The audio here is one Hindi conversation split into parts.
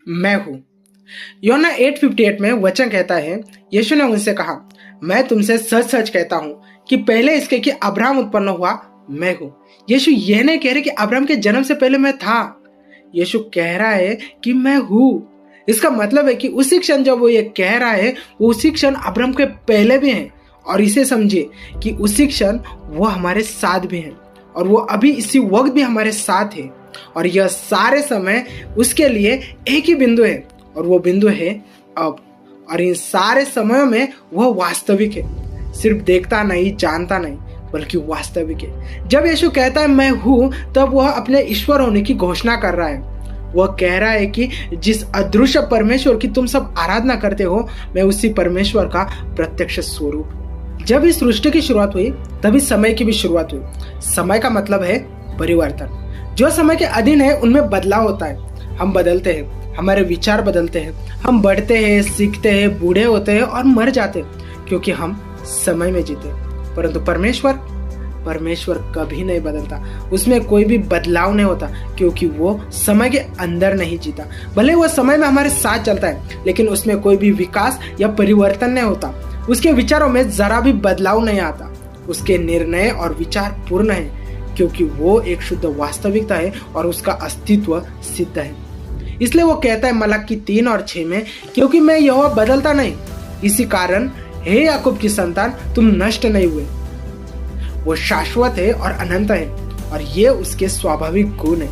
मैं हूं। यूहन्ना 8:58 में वचन कहता है, यीशु ने उनसे कहा, मैं तुमसे सच सच कहता हूं कि पहले इसके कि अब्राहम उत्पन्न हुआ, मैं हूं। यीशु यह नहीं कह रहे कि अब्राहम के जन्म से पहले मैं था। यीशु कह रहा है कि मैं हूं। इसका मतलब है कि उसी क्षण जब वो ये कह रहा है, वो उसी क्षण अब्राहम के पहले भी है। और इसे समझिए कि उसी क्षण वो हमारे साथ भी है और वो अभी इसी वक्त भी हमारे साथ है। और यह सारे समय उसके लिए एक ही बिंदु है और वो बिंदु है अब। और इन सारे समयों में वह वास्तविक है, सिर्फ देखता नहीं, जानता नहीं, बल्कि वास्तविक है। जब यीशु कहता है मैं हूं, तब वह अपने ईश्वर होने की घोषणा कर रहा है। वह कह रहा है कि जिस अदृश्य परमेश्वर की तुम सब आराधना करते हो, मैं उसी परमेश्वर का प्रत्यक्ष स्वरूप। जब इस सृष्टि की शुरुआत हुई, तभी समय की भी शुरुआत हुई। समय का मतलब है परिवर्तन। जो समय के अधीन है उनमें बदलाव होता है। हम बदलते हैं, हमारे विचार बदलते हैं, हम बढ़ते हैं, सीखते हैं, बूढ़े होते हैं और मर जाते हैं, क्योंकि हम समय में जीते। परंतु परमेश्वर कभी नहीं बदलता, उसमें कोई भी बदलाव नहीं होता, क्योंकि वो समय के अंदर नहीं जीता। भले वो समय में हमारे साथ चलता है, लेकिन उसमें कोई भी विकास या परिवर्तन नहीं होता। उसके विचारों में जरा भी बदलाव नहीं आता। उसके निर्णय और विचार पूर्ण है, क्योंकि वो एक शुद्ध वास्तविकता है और उसका अस्तित्व सिद्ध है। इसलिए वो कहता है मलाकी 3:6 में, क्योंकि मैं यहोवा बदलता नहीं, इसी कारण हे याकूब की संतान, तुम नष्ट नहीं हुए। वो शाश्वत है और अनंत है, और ये उसके स्वाभाविक गुण है,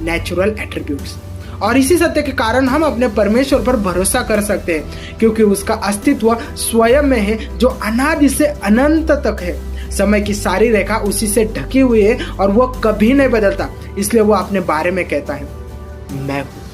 नेचुरल एट्रीब्यूट्स। और इसी सत्य के कारण हम अपने परमेश्वर पर भरोसा कर सकते हैं, क्योंकि उसका अस्तित्व स्वयं में है, जो अनादि से अनंत तक है। समय की सारी रेखा उसी से ढकी हुई है और वो कभी नहीं बदलता। इसलिए वो अपने बारे में कहता है, मैं हूं।